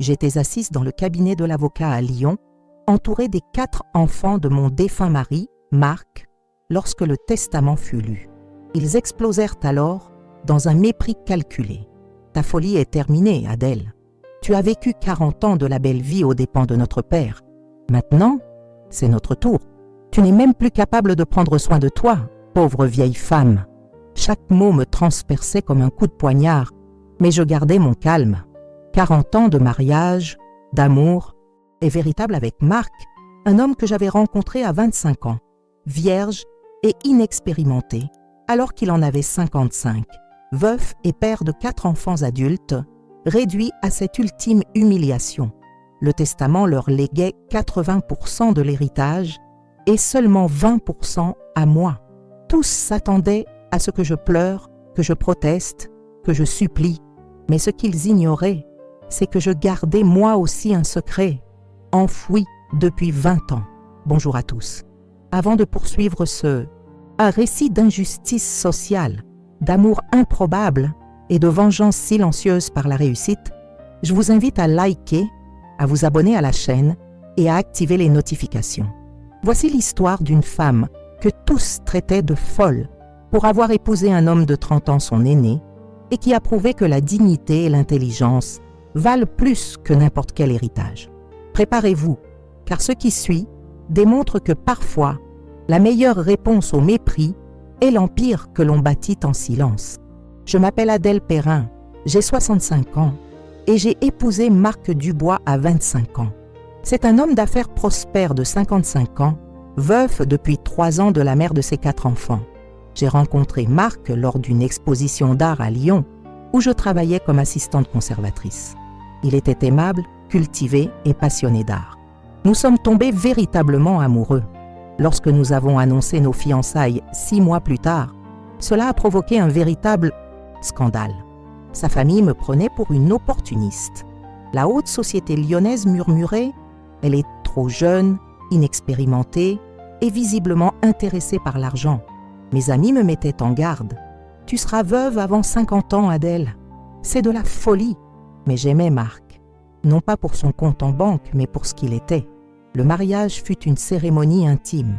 J'étais assise dans le cabinet de l'avocat à Lyon, entourée des 4 enfants de mon défunt mari, Marc, lorsque le testament fut lu. Ils explosèrent alors dans un mépris calculé. « Ta folie est terminée, Adèle. Tu as vécu 40 ans de la belle vie aux dépens de notre père. Maintenant, c'est notre tour. Tu n'es même plus capable de prendre soin de toi, pauvre vieille femme. » Chaque mot me transperçait comme un coup de poignard, mais je gardais mon calme. 40 ans de mariage, d'amour, et véritable avec Marc, un homme que j'avais rencontré à 25 ans, vierge et inexpérimenté, alors qu'il en avait 55, veuf et père de 4 enfants adultes, réduit à cette ultime humiliation. Le testament leur léguait 80% de l'héritage et seulement 20% à moi. Tous s'attendaient à ce que je pleure, que je proteste, que je supplie. Mais ce qu'ils ignoraient, c'est que je gardais moi aussi un secret, enfoui depuis 20 ans. Bonjour à tous. Avant de poursuivre un récit d'injustice sociale, d'amour improbable et de vengeance silencieuse par la réussite, je vous invite à liker, à vous abonner à la chaîne et à activer les notifications. Voici l'histoire d'une femme que tous traitaient de folle pour avoir épousé un homme de 30 ans, son aîné, et qui a prouvé que la dignité et l'intelligence valent plus que n'importe quel héritage. Préparez-vous, car ce qui suit démontre que parfois, la meilleure réponse au mépris est l'empire que l'on bâtit en silence. Je m'appelle Adèle Perrin, j'ai 65 ans et j'ai épousé Marc Dubois à 25 ans. C'est un homme d'affaires prospère de 55 ans, veuf depuis 3 ans de la mère de ses 4 enfants. J'ai rencontré Marc lors d'une exposition d'art à Lyon où je travaillais comme assistante conservatrice. Il était aimable, cultivé et passionné d'art. Nous sommes tombés véritablement amoureux. Lorsque nous avons annoncé nos fiançailles 6 mois plus tard, cela a provoqué un véritable scandale. Sa famille me prenait pour une opportuniste. La haute société lyonnaise murmurait « Elle est trop jeune, inexpérimentée et visiblement intéressée par l'argent. » Mes amis me mettaient en garde. « Tu seras veuve avant 50 ans, Adèle. C'est de la folie. » Mais j'aimais Marc, non pas pour son compte en banque, mais pour ce qu'il était. Le mariage fut une cérémonie intime.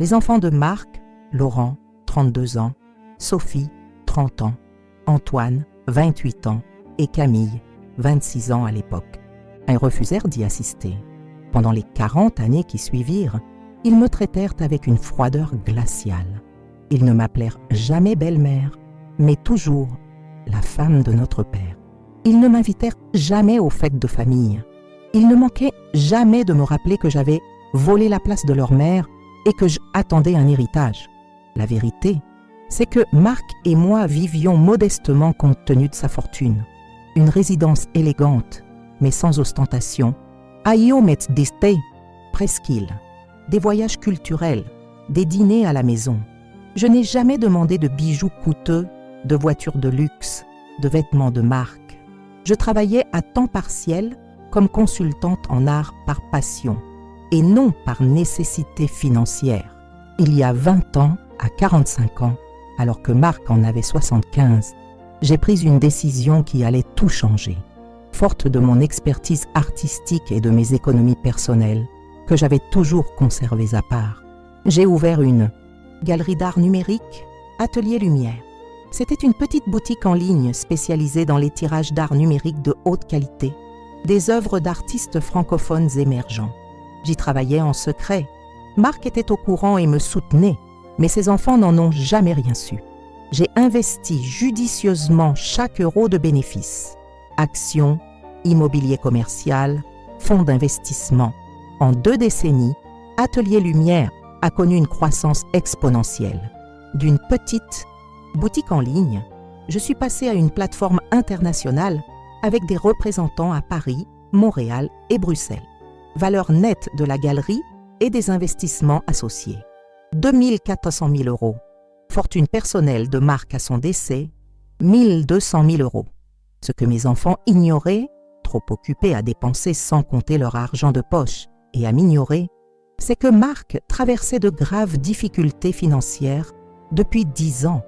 Les enfants de Marc, Laurent, 32 ans, Sophie, 30 ans, Antoine, 28 ans, et Camille, 26 ans à l'époque, refusèrent d'y assister. Pendant les 40 années qui suivirent, ils me traitèrent avec une froideur glaciale. Ils ne m'appelèrent jamais belle-mère, mais toujours la femme de notre père. Ils ne m'invitèrent jamais aux fêtes de famille. Ils ne manquaient jamais de me rappeler que j'avais volé la place de leur mère et que j'attendais un héritage. La vérité, c'est que Marc et moi vivions modestement compte tenu de sa fortune. Une résidence élégante, mais sans ostentation, à Iomet d'Este, presqu'île, des voyages culturels, des dîners à la maison. Je n'ai jamais demandé de bijoux coûteux, de voitures de luxe, de vêtements de marque. Je travaillais à temps partiel comme consultante en art par passion et non par nécessité financière. Il y a 20 ans, à 45 ans, alors que Marc en avait 75, j'ai pris une décision qui allait tout changer. Forte de mon expertise artistique et de mes économies personnelles, que j'avais toujours conservées à part, j'ai ouvert une galerie d'art numérique, Atelier Lumière. C'était une petite boutique en ligne spécialisée dans les tirages d'art numérique de haute qualité, des œuvres d'artistes francophones émergents. J'y travaillais en secret. Marc était au courant et me soutenait, mais ses enfants n'en ont jamais rien su. J'ai investi judicieusement chaque euro de bénéfice. Actions, immobilier commercial, fonds d'investissement. En 2 décennies, Atelier Lumière a connu une croissance exponentielle. D'une petite boutique en ligne, je suis passée à une plateforme internationale avec des représentants à Paris, Montréal et Bruxelles. Valeur nette de la galerie et des investissements associés. 2 400 000 €. Fortune personnelle de Marc à son décès, 1 200 000 €. Ce que mes enfants ignoraient, trop occupés à dépenser sans compter leur argent de poche et à m'ignorer, c'est que Marc traversait de graves difficultés financières depuis 10 ans.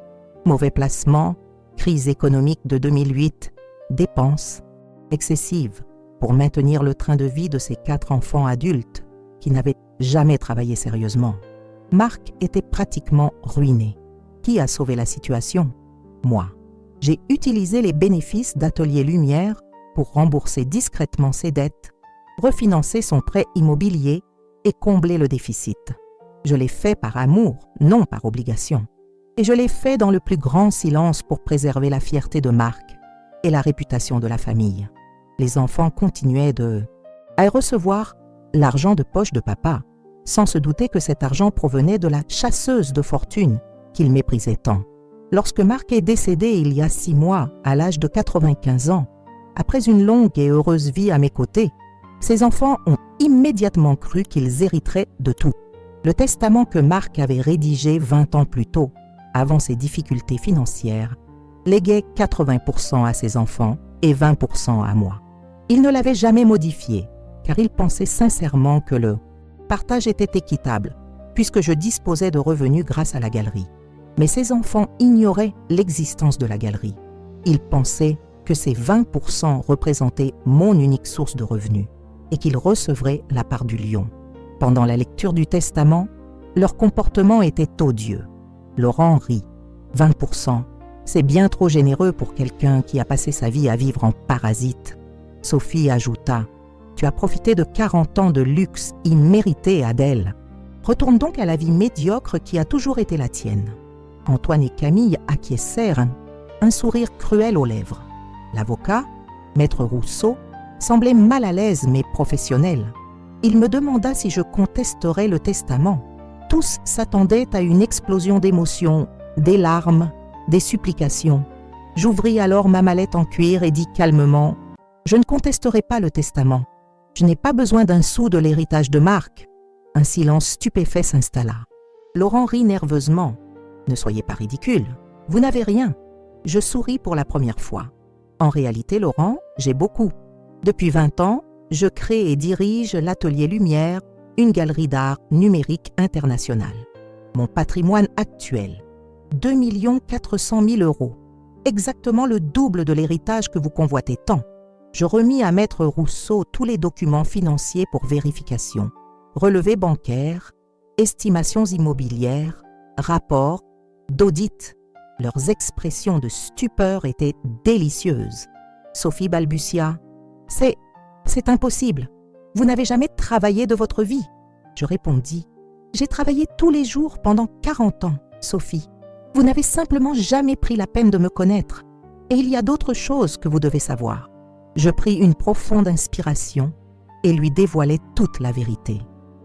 Mauvais placement, crise économique de 2008, dépenses excessives. pour maintenir le train de vie de ses 4 enfants adultes qui n'avaient jamais travaillé sérieusement. Marc était pratiquement ruiné. Qui a sauvé la situation? Moi. J'ai utilisé les bénéfices d'Atelier Lumière pour rembourser discrètement ses dettes, refinancer son prêt immobilier et combler le déficit. Je l'ai fait par amour, non par obligation. Et je l'ai fait dans le plus grand silence pour préserver la fierté de Marc et la réputation de la famille. Les enfants continuaient à recevoir l'argent de poche de papa, sans se douter que cet argent provenait de la chasseuse de fortune qu'ils méprisaient tant. Lorsque Marc est décédé il y a 6 mois, à l'âge de 95 ans, après une longue et heureuse vie à mes côtés, ses enfants ont immédiatement cru qu'ils hériteraient de tout. Le testament que Marc avait rédigé 20 ans plus tôt, avant ses difficultés financières, léguait 80% à ses enfants et 20% à moi. Il ne l'avait jamais modifié, car il pensait sincèrement que le partage était équitable, puisque je disposais de revenus grâce à la galerie. Mais ses enfants ignoraient l'existence de la galerie. Ils pensaient que ces 20% représentaient mon unique source de revenus et qu'ils recevraient la part du lion. Pendant la lecture du testament, leur comportement était odieux. Laurent rit. 20%, c'est bien trop généreux pour quelqu'un qui a passé sa vie à vivre en parasite. Sophie ajouta, « Tu as profité de 40 ans de luxe immérité, Adèle. Retourne donc à la vie médiocre qui a toujours été la tienne. » Antoine et Camille acquiescèrent, un sourire cruel aux lèvres. L'avocat, Maître Rousseau, semblait mal à l'aise mais professionnel. Il me demanda si je contesterais le testament. Tous s'attendaient à une explosion d'émotions, des larmes, des supplications. J'ouvris alors ma mallette en cuir et dis calmement « Je ne contesterai pas le testament. Je n'ai pas besoin d'un sou de l'héritage de Marc. » Un silence stupéfait s'installa. Laurent rit nerveusement. « Ne soyez pas ridicule. Vous n'avez rien. » Je souris pour la première fois. En réalité, Laurent, j'ai beaucoup. Depuis 20 ans, je crée et dirige l'Atelier Lumière, une galerie d'art numérique internationale. Mon patrimoine actuel, 2 400 000 €, exactement le double de l'héritage que vous convoitez tant. Je remis à Maître Rousseau tous les documents financiers pour vérification, relevés bancaires, estimations immobilières, rapports, d'audit. Leurs expressions de stupeur étaient délicieuses. Sophie balbutia « C'est impossible. Vous n'avez jamais travaillé de votre vie. » Je répondis « J'ai travaillé tous les jours pendant 40 ans, Sophie. Vous n'avez simplement jamais pris la peine de me connaître. Et il y a d'autres choses que vous devez savoir. » Je pris une profonde inspiration et lui dévoilai toute la vérité.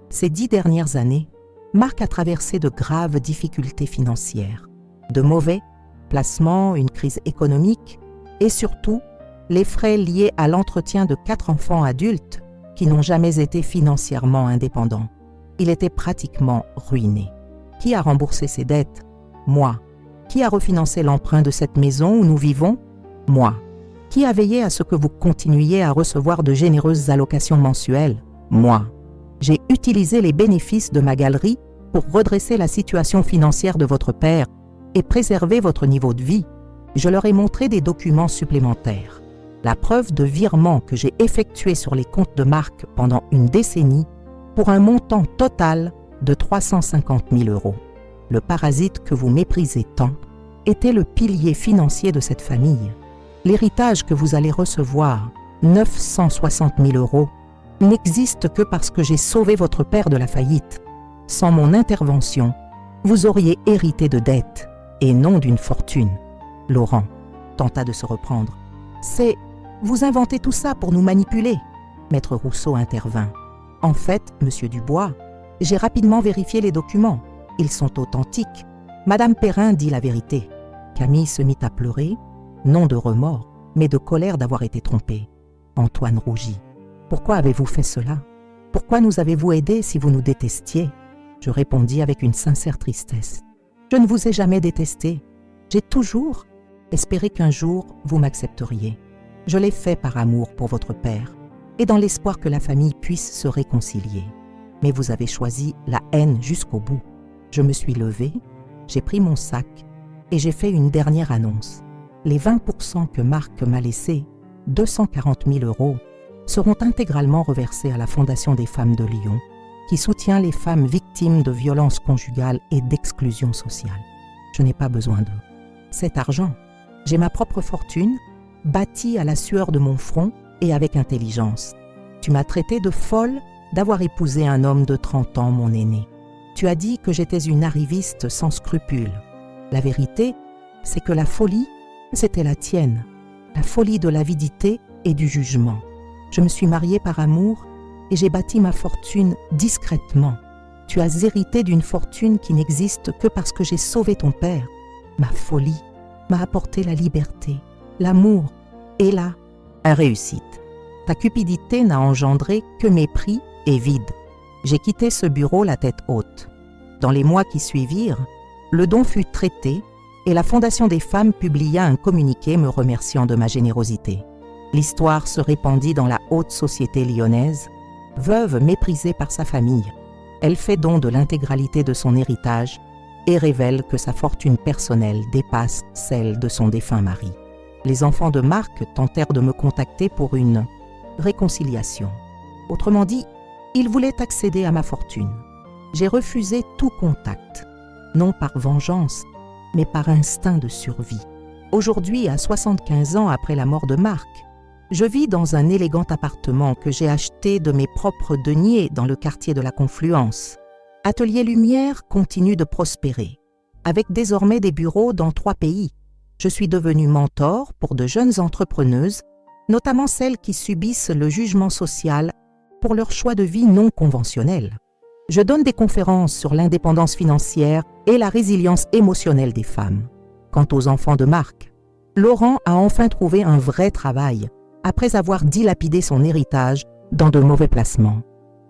Ces 10 dernières années, Marc a traversé de graves difficultés financières, de mauvais placements, une crise économique et surtout les frais liés à l'entretien de 4 enfants adultes qui n'ont jamais été financièrement indépendants. Il était pratiquement ruiné. Qui a remboursé ses dettes? Moi. Qui a refinancé l'emprunt de cette maison où nous vivons? Moi. Qui a veillé à ce que vous continuiez à recevoir de généreuses allocations mensuelles? Moi. J'ai utilisé les bénéfices de ma galerie pour redresser la situation financière de votre père et préserver votre niveau de vie. Je leur ai montré des documents supplémentaires. La preuve de virement que j'ai effectué sur les comptes de Marc pendant une décennie pour un montant total de 350 000 €. Le parasite que vous méprisez tant était le pilier financier de cette famille. L'héritage que vous allez recevoir, 960 000 €, n'existe que parce que j'ai sauvé votre père de la faillite. Sans mon intervention, vous auriez hérité de dettes et non d'une fortune. Laurent tenta de se reprendre. Vous inventez tout ça pour nous manipuler. Maître Rousseau intervint. En fait, Monsieur Dubois, j'ai rapidement vérifié les documents. Ils sont authentiques. Madame Perrin dit la vérité. Camille se mit à pleurer, non de remords, mais de colère d'avoir été trompée. Antoine rougit. Pourquoi avez-vous fait cela? Pourquoi nous avez-vous aidés si vous nous détestiez? Je répondis avec une sincère tristesse. Je ne vous ai jamais détesté. J'ai toujours espéré qu'un jour vous m'accepteriez. Je l'ai fait par amour pour votre père et dans l'espoir que la famille puisse se réconcilier. Mais vous avez choisi la haine jusqu'au bout. Je me suis levée, j'ai pris mon sac et j'ai fait une dernière annonce. Les 20% que Marc m'a laissés, 240 000 €, seront intégralement reversés à la Fondation des femmes de Lyon, qui soutient les femmes victimes de violences conjugales et d'exclusion sociale. Je n'ai pas besoin d'eux. Cet argent, j'ai ma propre fortune, bâtie à la sueur de mon front et avec intelligence. Tu m'as traité de folle d'avoir épousé un homme de 30 ans, mon aîné. Tu as dit que j'étais une arriviste sans scrupules. La vérité, c'est que la folie, c'était la tienne. La folie de l'avidité et du jugement. Je me suis mariée par amour et j'ai bâti ma fortune discrètement. Tu as hérité d'une fortune qui n'existe que parce que j'ai sauvé ton père. Ma folie m'a apporté la liberté, l'amour et la réussite. Ta cupidité n'a engendré que mépris et vide. J'ai quitté ce bureau la tête haute. Dans les mois qui suivirent, le don fut traité et la Fondation des femmes publia un communiqué me remerciant de ma générosité. L'histoire se répandit dans la haute société lyonnaise, veuve méprisée par sa famille. Elle fait don de l'intégralité de son héritage et révèle que sa fortune personnelle dépasse celle de son défunt mari. Les enfants de Marc tentèrent de me contacter pour une réconciliation. Autrement dit, ils voulaient accéder à ma fortune. J'ai refusé tout contact, non par vengeance, mais par instinct de survie. Aujourd'hui, à 75 ans après la mort de Marc, je vis dans un élégant appartement que j'ai acheté de mes propres deniers dans le quartier de la Confluence. Atelier Lumière continue de prospérer, avec désormais des bureaux dans 3 pays. Je suis devenue mentor pour de jeunes entrepreneuses, notamment celles qui subissent le jugement social pour leur choix de vie non conventionnel. Je donne des conférences sur l'indépendance financière et la résilience émotionnelle des femmes. Quant aux enfants de Marc, Laurent a enfin trouvé un vrai travail après avoir dilapidé son héritage dans de mauvais placements.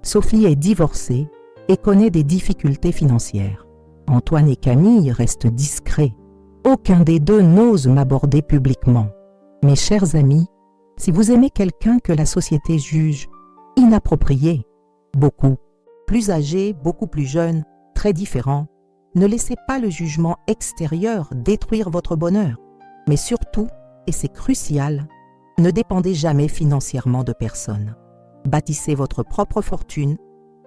Sophie est divorcée et connaît des difficultés financières. Antoine et Camille restent discrets. Aucun des deux n'ose m'aborder publiquement. Mes chers amis, si vous aimez quelqu'un que la société juge inapproprié, beaucoup plus âgé, beaucoup plus jeune, très différent, ne laissez pas le jugement extérieur détruire votre bonheur. Mais surtout, et c'est crucial, ne dépendez jamais financièrement de personne. Bâtissez votre propre fortune,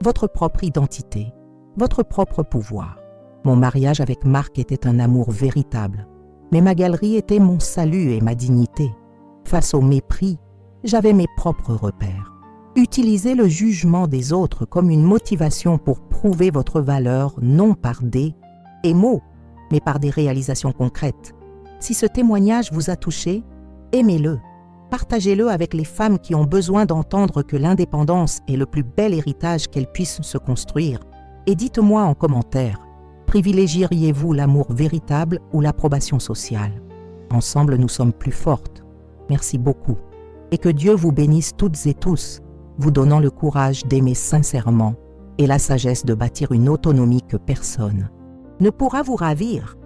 votre propre identité, votre propre pouvoir. Mon mariage avec Marc était un amour véritable, mais ma galerie était mon salut et ma dignité. Face au mépris, j'avais mes propres repères. Utilisez le jugement des autres comme une motivation pour prouver votre valeur non par des mots, mais par des réalisations concrètes. Si ce témoignage vous a touché, aimez-le. Partagez-le avec les femmes qui ont besoin d'entendre que l'indépendance est le plus bel héritage qu'elles puissent se construire. Et dites-moi en commentaire, privilégieriez-vous l'amour véritable ou l'approbation sociale? Ensemble, nous sommes plus fortes. Merci beaucoup. Et que Dieu vous bénisse toutes et tous, vous donnant le courage d'aimer sincèrement et la sagesse de bâtir une autonomie que personne ne pourra vous ravir.